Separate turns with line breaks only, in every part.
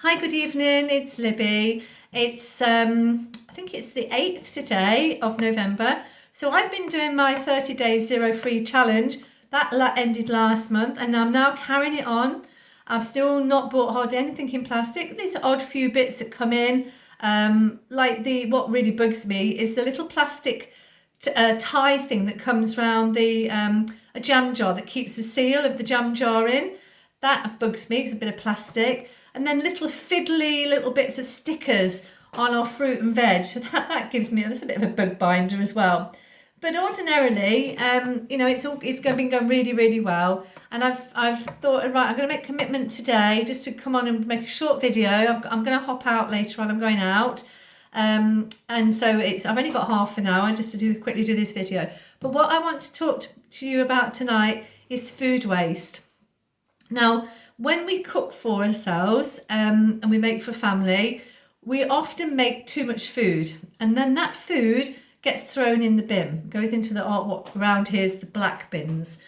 Hi, good evening. It's Libby. I think it's the 8th today of November. So I've been doing my 30 days zero free challenge. That ended last month and I'm now carrying it on. I've still not bought hardly anything in plastic. There's odd few bits that come in. What really bugs me is the little plastic tie thing that comes round a jam jar that keeps the seal of the jam jar in. That bugs me. It's a bit of plastic. And then little fiddly little bits of stickers on our fruit and veg. So that gives me, that's a bit of a bug binder as well. But ordinarily, it's been going really, really well. And I've thought, right, I'm going to make a commitment today just to come on and make a short video. I'm going to hop out later on. I'm going out. And so I've only got half an hour just to quickly do this video. But what I want to talk to you about tonight is food waste. Now, when we cook for ourselves and we make for family, we often make too much food, and then that food gets thrown in the bin, goes into what around here is the black bins.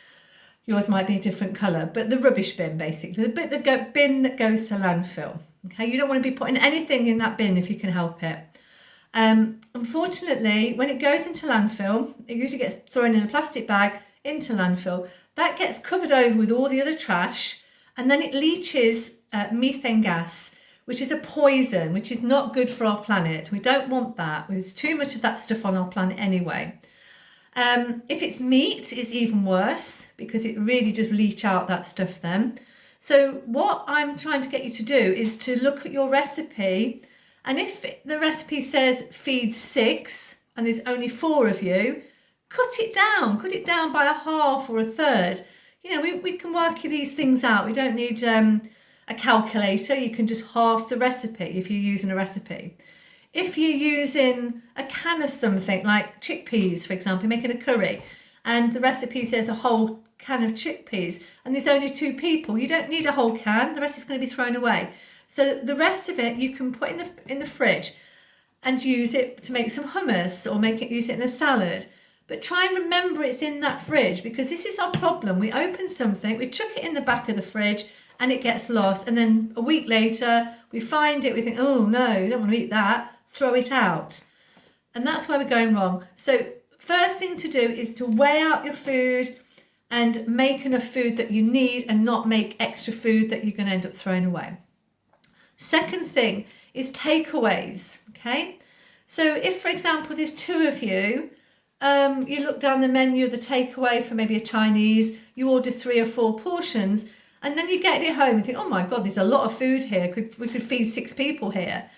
Yours might be a different colour, but the rubbish bin, basically, the bin that goes to landfill. Okay, you don't want to be putting anything in that bin if you can help it. Unfortunately, when it goes into landfill, it usually gets thrown in a plastic bag into landfill. That gets covered over with all the other trash, and then it leaches methane gas, which is a poison, which is not good for our planet. We don't want that. There's too much of that stuff on our planet anyway. If it's meat, it's even worse because it really does leach out that stuff then. So what I'm trying to get you to do is to look at your recipe, and if the recipe says feed 6 and there's only 4 of you, cut it down by a half or a third. You know, we can work these things out. We don't need a calculator. You can just halve the recipe if you're using a recipe. If you're using a can of something like chickpeas, for example, making a curry, and the recipe says a whole can of chickpeas, and there's only 2 people, you don't need a whole can. The rest is going to be thrown away. So the rest of it you can put in the fridge and use it to make some hummus or use it in a salad. But try and remember it's in that fridge, because this is our problem. We open something, we chuck it in the back of the fridge and it gets lost. And then a week later, we find it, we think, oh no, we don't want to eat that, throw it out. And that's where we're going wrong. So first thing to do is to weigh out your food and make enough food that you need and not make extra food that you're going to end up throwing away. Second thing is takeaways, okay? So if, for example, there's 2 of you, you look down the menu of the takeaway for maybe a Chinese, you order 3 or 4 portions, and then you get it home and think, oh my God, there's a lot of food here. We could feed 6 people here.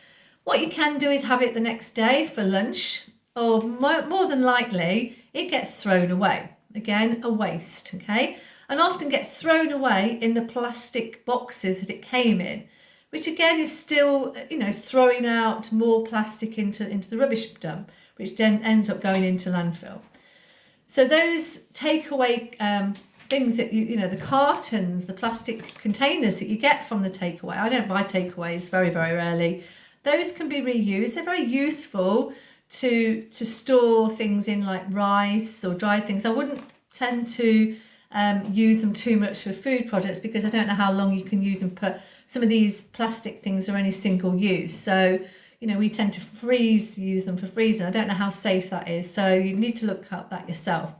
What you can do is have it the next day for lunch, or more than likely, it gets thrown away. Again, a waste, okay? And often gets thrown away in the plastic boxes that it came in, which again is still, is throwing out more plastic into the rubbish dump, which then ends up going into landfill. So those takeaway things that the cartons, the plastic containers that you get from the takeaway, I don't buy takeaways very, very rarely. Those can be reused. They're very useful to store things in, like rice or dried things. I wouldn't tend to use them too much for food products because I don't know how long you can use them. But some of these plastic things are only single use. So we tend to use them for freezing. I don't know how safe that is. So you need to look up that yourself.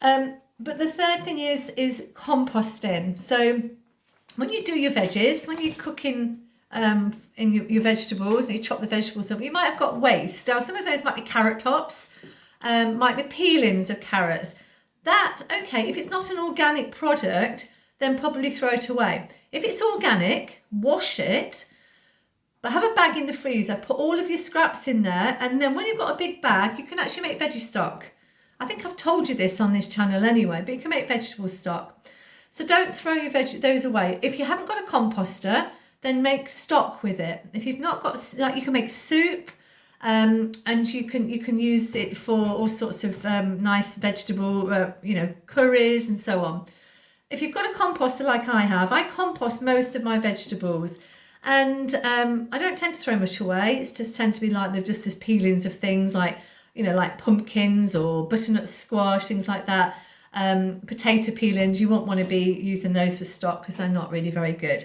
But the third thing is composting. So when you do your veggies, when you're cooking in your vegetables and you chop the vegetables up, you might have got waste. Now, some of those might be carrot tops, might be peelings of carrots. If it's not an organic product, then probably throw it away. If it's organic, wash it, but have a bag in the freezer, put all of your scraps in there, and then when you've got a big bag, you can actually make veggie stock. I think I've told you this on this channel anyway, but you can make vegetable stock. So don't throw those away. If you haven't got a composter, then make stock with it. If you've not got, you can make soup, and you can use it for all sorts of nice vegetable, curries and so on. If you've got a composter like I have, I compost most of my vegetables. And I don't tend to throw much away. It's just tend to be like they're just as peelings of things like pumpkins or butternut squash, things like that. Potato peelings, you won't want to be using those for stock because they're not really very good.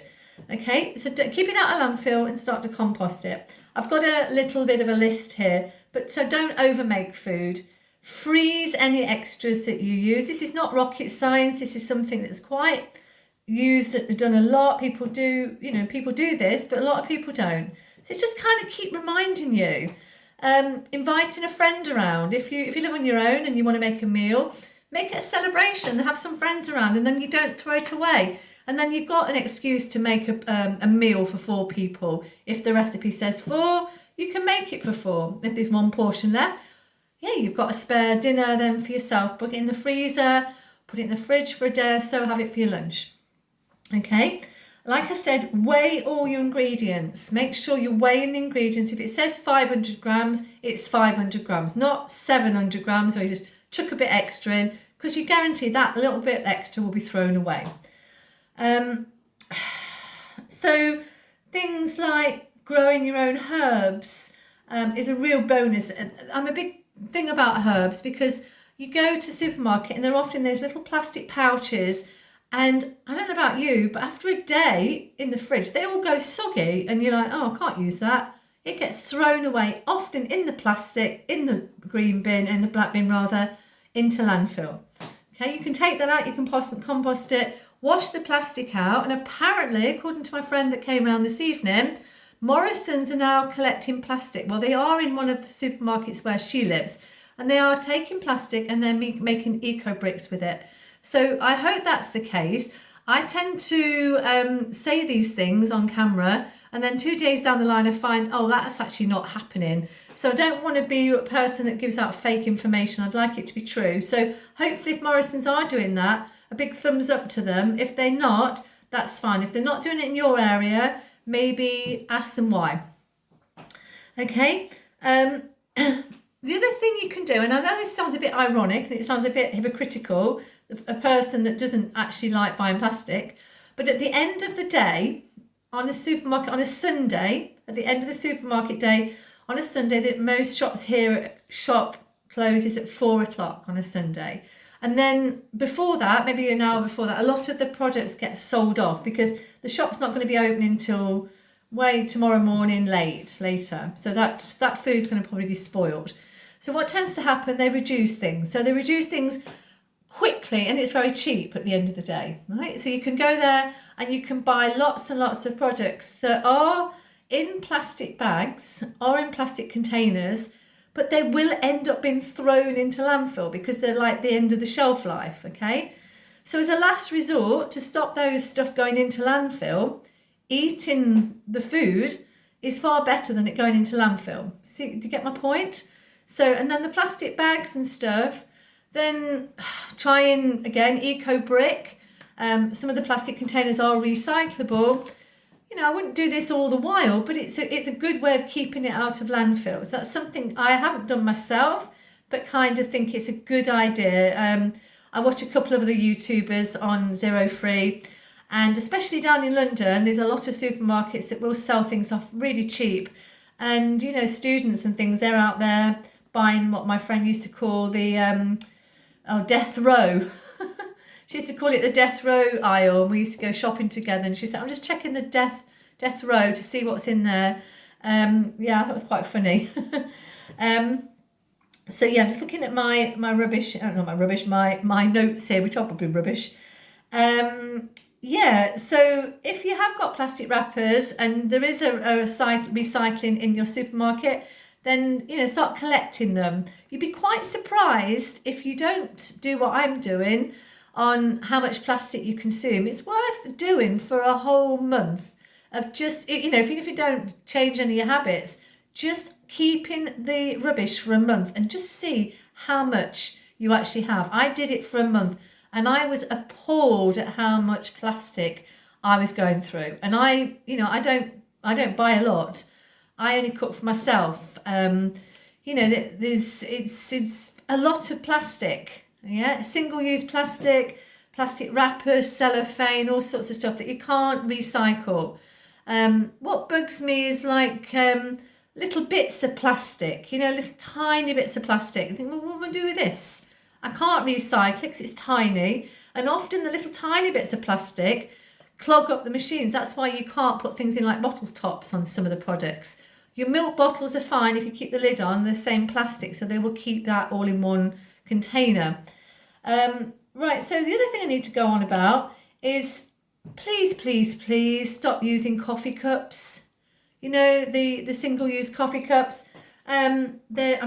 Okay, so keep it out of landfill and start to compost it. I've got a little bit of a list here, but so don't overmake food. Freeze any extras that you use. This is not rocket science. This is something that's quite used, done a lot. People do, people do this, but a lot of people don't. So it's just kind of keep reminding you. Inviting a friend around. If you live on your own and you want to make a meal, make it a celebration. Have some friends around, and then you don't throw it away. And then you've got an excuse to make a meal for 4 people. If the recipe says 4, you can make it for 4. If there's 1 portion left, yeah, you've got a spare dinner then for yourself. Put it in the freezer, put it in the fridge for a day or so, have it for your lunch. Okay, like I said, weigh all your ingredients. Make sure you're weighing the ingredients. If it says 500 grams, it's 500 grams, not 700 grams, or you just chuck a bit extra in, because you guarantee that little bit extra will be thrown away. So things like growing your own herbs is a real bonus. I'm a big thing about herbs because you go to the supermarket and they're often those little plastic pouches, and I don't know about you, but after a day in the fridge they all go soggy and you're like, oh, I can't use that. It gets thrown away, often in the plastic, in the green bin, in the black bin rather, into landfill. Okay, you can take that out, you can compost it, wash the plastic out, and apparently, according to my friend that came around this evening, Morrison's are now collecting plastic. Well, they are in one of the supermarkets where she lives, and they are taking plastic and they're making eco bricks with it. So I hope that's the case. I tend to say these things on camera, and then 2 days down the line I find, oh, that's actually not happening. So I don't want to be a person that gives out fake information. I'd like it to be true. So hopefully if Morrison's are doing that, a big thumbs up to them. If they're not, that's fine. If they're not doing it in your area, maybe ask them why. Okay. The other thing you can do, and I know this sounds a bit ironic and it sounds a bit hypocritical, a person that doesn't actually like buying plastic, but at the end of the day, on a supermarket, on a Sunday, at the end of the supermarket day, on a Sunday, that most shops here, shop closes at 4 o'clock on a Sunday. And then before that, maybe an hour before that, a lot of the products get sold off because the shop's not going to be opening until tomorrow morning later. So that food's going to probably be spoiled. So what tends to happen, they reduce things. So they reduce things quickly and it's very cheap at the end of the day, right? So you can go there and you can buy lots and lots of products that are in plastic bags or in plastic containers, but they will end up being thrown into landfill because they're like the end of the shelf life, okay? So as a last resort, to stop those stuff going into landfill, eating the food is far better than it going into landfill. See, do you get my point? So, and then the plastic bags and stuff, then try and, again, eco brick. Some of the plastic containers are recyclable. You know, I wouldn't do this all the while, but it's a good way of keeping it out of landfills. That's something I haven't done myself, but kind of think it's a good idea. I watch a couple of other YouTubers on Zero Free, and especially down in London, there's a lot of supermarkets that will sell things off really cheap. And, you know, students and things, they're out there buying what my friend used to call the death row. She used to call it the death row aisle, and we used to go shopping together, and she said, I'm just checking the death row to see what's in there. Yeah, that was quite funny. So yeah, I'm just looking at my rubbish, my notes here, which are probably rubbish. Yeah, so if you have got plastic wrappers and there is a recycling in your supermarket, then, you know, start collecting them. You'd be quite surprised if you don't do what I'm doing on how much plastic you consume. It's worth doing for a whole month of just, you know, even if you don't change any of your habits, just keeping the rubbish for a month and just see how much you actually have. I did it for a month and I was appalled at how much plastic I was going through. And I don't buy a lot. I only cook for myself. You know, it's a lot of plastic. Yeah, single-use plastic wrappers, cellophane, all sorts of stuff that you can't recycle. What bugs me is like little bits of plastic, you know, little tiny bits of plastic. I think, well, what am I do with this? I can't recycle it because it's tiny. And often the little tiny bits of plastic clog up the machines. That's why you can't put things in like bottle tops on some of the products. Your milk bottles are fine if you keep the lid on, the same plastic, so they will keep that all in one container. Right, so the other thing I need to go on about is please stop using coffee cups. You know, the single-use coffee cups. I'm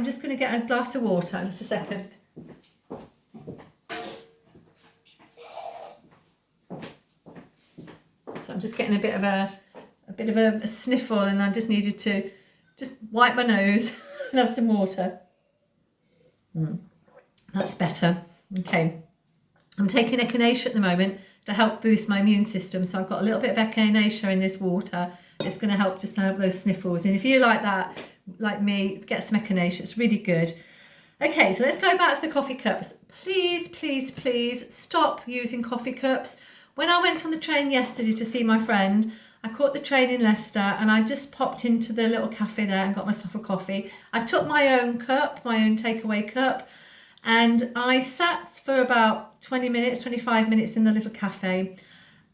just going to get a glass of water, just a second. So I'm just getting a bit of a sniffle, and I just needed to just wipe my nose and have some water. That's better. Okay. I'm taking echinacea at the moment to help boost my immune system. So I've got a little bit of echinacea in this water. It's going to help just have those sniffles. And if you like that, like me, get some echinacea. It's really good. Okay, so let's go back to the coffee cups. Please stop using coffee cups. When I went on the train yesterday to see my friend, I caught the train in Leicester and I just popped into the little cafe there and got myself a coffee. I took my own cup, my own takeaway cup, and I sat for about 20 minutes, 25 minutes in the little cafe.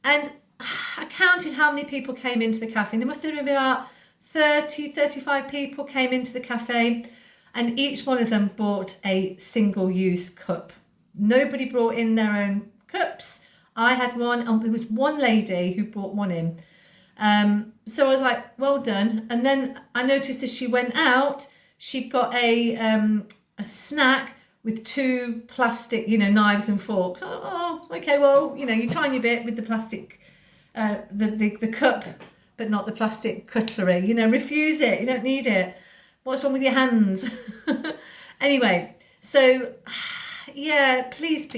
And I counted how many people came into the cafe. There must have been about 30, 35 people came into the cafe, and each one of them bought a single-use cup. Nobody brought in their own cups. I had one, and there was one lady who brought one in. So I was like, well done. And then I noticed as she went out, she got a snack with 2 plastic, knives and forks. Oh, okay, well, you're trying your bit with the plastic, the cup, but not the plastic cutlery. Refuse it. You don't need it. What's wrong with your hands? Anyway, so yeah, please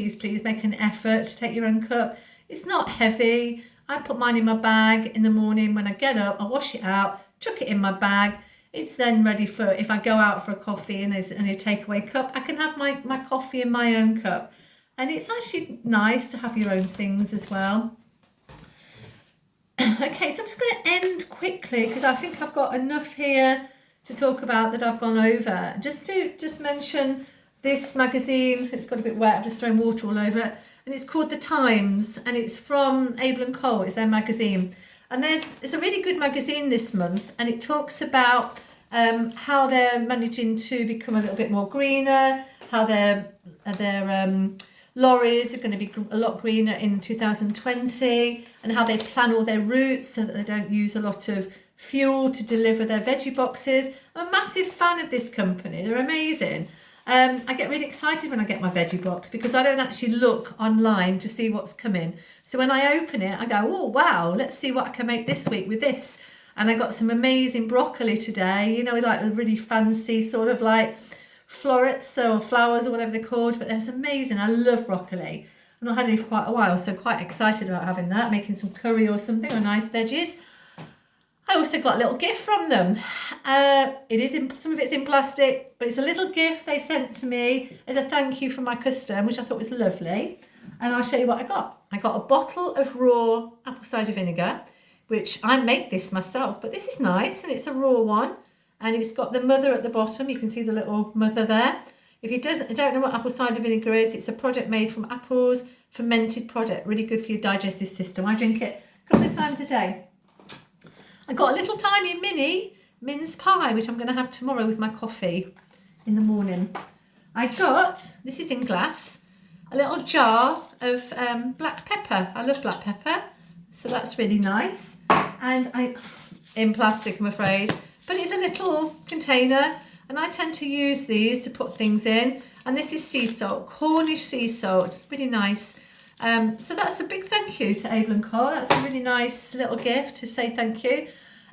make an effort to take your own cup. It's not heavy. I put mine in my bag in the morning. When I get up, I wash it out, chuck it in my bag. It's then ready for, if I go out for a coffee and there's a takeaway cup, I can have my coffee in my own cup. And it's actually nice to have your own things as well. Okay, so I'm just going to end quickly because I think I've got enough here to talk about that I've gone over. Just to mention this magazine. It's got a bit wet. I've just thrown water all over it. And it's called The Times, and it's from Abel & Co. It's their magazine. And then it's a really good magazine this month, and it talks about how they're managing to become a little bit more greener, how their lorries are going to be a lot greener in 2020, and how they plan all their routes so that they don't use a lot of fuel to deliver their veggie boxes. I'm a massive fan of this company. They're amazing. I get really excited when I get my veggie box because I don't actually look online to see what's coming. So when I open it, I go, oh, wow, let's see what I can make this week with this. And I got some amazing broccoli today, like a really fancy sort of like florets or flowers or whatever they're called, but they're amazing. I love broccoli. I've not had any for quite a while, so quite excited about having that, making some curry or something, or nice veggies. I also got a little gift from them. Some of it's in plastic, but it's a little gift they sent to me as a thank you for my custom, which I thought was lovely. And I'll show you what I got. I got a bottle of raw apple cider vinegar, which I make this myself, but this is nice, and it's a raw one, and it's got the mother at the bottom. You can see the little mother there. If you don't know what apple cider vinegar is, it's a product made from apples, fermented product, really good for your digestive system. I drink it a couple of times a day. I got a little tiny mini mince pie, which I'm going to have tomorrow with my coffee in the morning. I got, this is in glass, a little jar of black pepper. I love black pepper, so that's really nice. And in plastic, I'm afraid, but it's a little container, and I tend to use these to put things in. And this is sea salt, Cornish sea salt, really nice. So that's a big thank you to Abel & Co. That's a really nice little gift to say thank you.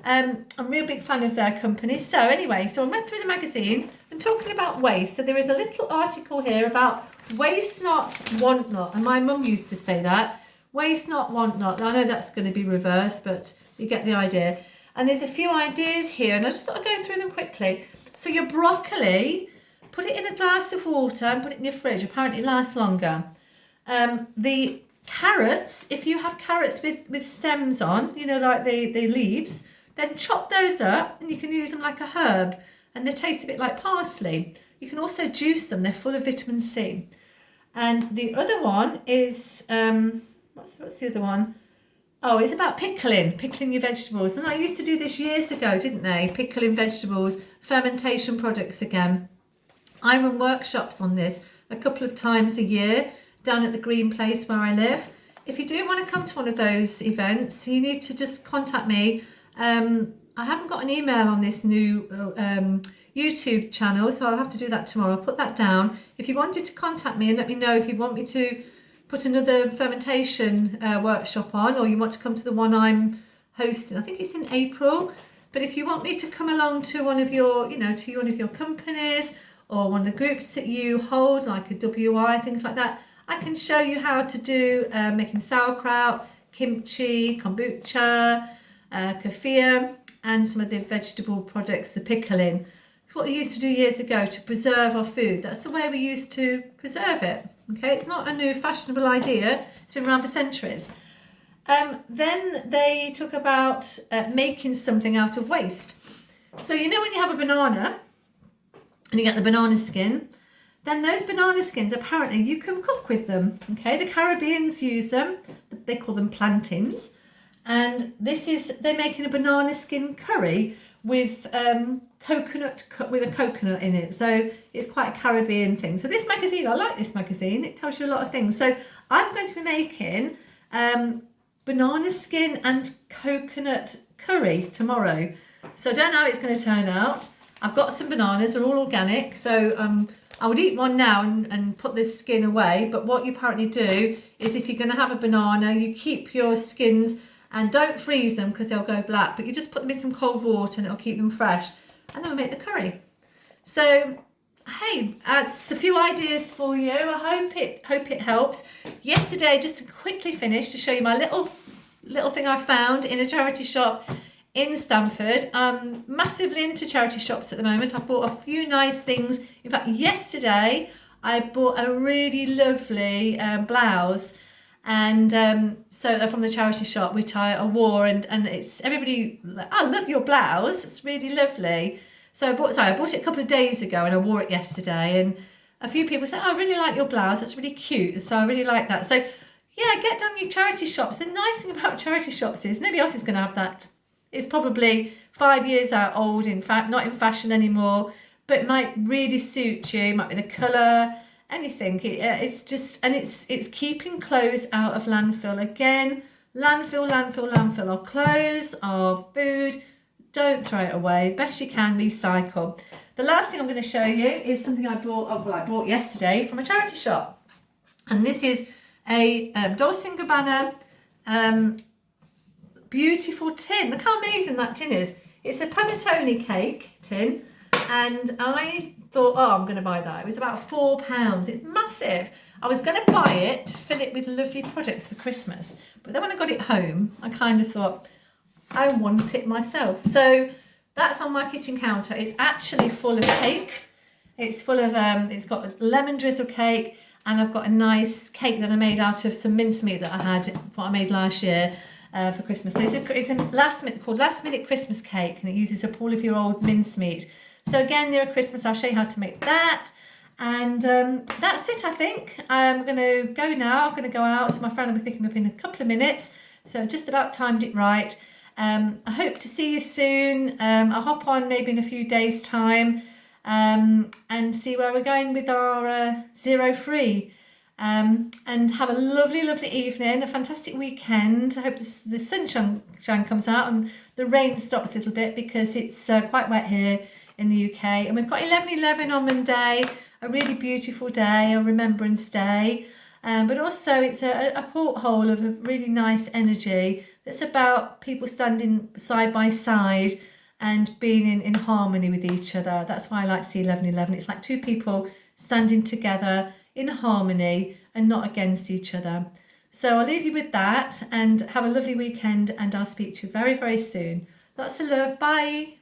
I'm a real big fan of their company. So anyway, I went through the magazine and talking about waste. So there is a little article here about waste not, want not. And my mum used to say that. Waste not, want not. I know that's going to be reversed, but you get the idea. And there's a few ideas here, and I just thought I'd go through them quickly. So your broccoli, put it in a glass of water and put it in your fridge. Apparently it lasts longer. The carrots, if you have carrots with stems on, like the leaves, then chop those up and you can use them like a herb, and they taste a bit like parsley. You can also juice them. They're full of vitamin C. And the other one is, what's the other one? Oh, it's about pickling your vegetables. And I used to do this years ago, didn't they? Pickling vegetables, fermentation products again. I run workshops on this a couple of times a year down at the green place where I live. If you do want to come to one of those events, you need to just contact me. I haven't got an email on this new YouTube channel, so I'll have to do that tomorrow. I'll put that down. If you wanted to contact me and let me know if you want me to put another fermentation workshop on, or you want to come to the one I'm hosting. I think it's in April. But if you want me to come along to one of your, to one of your companies or one of the groups that you hold, like a WI, things like that, I can show you how to do making sauerkraut, kimchi, kombucha, kefir, and some of the vegetable products, the pickling. What we used to do years ago to preserve our food. That's the way we used to preserve it. Okay, it's not a new fashionable idea. It's been around for centuries. Then they talk about making something out of waste. So when you have a banana and you get the banana skin, then those banana skins, apparently you can cook with them. Okay, the Caribbeans use them. They call them plantains. And they're making a banana skin curry with with a coconut in it. So it's quite a Caribbean thing. So this magazine, I like this magazine. It tells you a lot of things. So I'm going to be making banana skin and coconut curry tomorrow. So I don't know how it's going to turn out. I've got some bananas, they're all organic. So I would eat one now and put the skin away. But what you apparently do is if you're going to have a banana, you keep your skins and don't freeze them because they'll go black. But you just put them in some cold water and it'll keep them fresh. And then we'll make the curry. So, hey, that's a few ideas for you. I hope it helps. Yesterday, just to quickly finish, to show you my little thing I found in a charity shop in Stamford. I'm massively into charity shops at the moment. I bought a few nice things. In fact, yesterday I bought a really lovely blouse, and so from the charity shop, which I wore, and it's everybody like, I love your blouse, it's really lovely. So I bought it a couple of days ago and I wore it yesterday, and a few people said, I really like your blouse, that's really cute. So I really like that. So yeah, get down your charity shops. The nice thing about charity shops is nobody else is going to have that. It's probably 5 years old, in fact, not in fashion anymore, but it might really suit you. It might be the colour, anything. It's just, and it's keeping clothes out of landfill. Again, landfill. Our clothes, our food, don't throw it away. Best you can, recycle. The last thing I'm going to show you is something I bought yesterday from a charity shop. And this is a Dolce & Gabbana beautiful tin. Look how amazing that tin is. It's a panettone cake tin, and I thought, I'm going to buy that. It was about £4. It's massive. I was going to buy it to fill it with lovely products for Christmas, but then when I got it home, I kind of thought, I want it myself. So that's on my kitchen counter. It's actually full of cake. It's full of, it's got lemon drizzle cake, and I've got a nice cake that I made out of some mincemeat that I had, what I made last year for Christmas. So it's a last minute Christmas cake, and it uses up all of your old mincemeat. So again, near Christmas, I'll show you how to make that. And that's it, I think. I'm going to go now. I'm going to go out. My friend will be picking me up in a couple of minutes. So I've just about timed it right. I hope to see you soon. I'll hop on maybe in a few days' time and see where we're going with our Zero Free. And have a lovely evening, a fantastic weekend. I hope the sunshine comes out and the rain stops a little bit, because it's quite wet here in the UK. And we've got 11/11 on Monday, a really beautiful day, a Remembrance Day. But also it's a porthole of a really nice energy that's about people standing side by side and being in harmony with each other. That's why I like to see 11/11. It's like two people standing together in harmony and not against each other. So I'll leave you with that, and have a lovely weekend, and I'll speak to you very, very soon. Lots of love. Bye.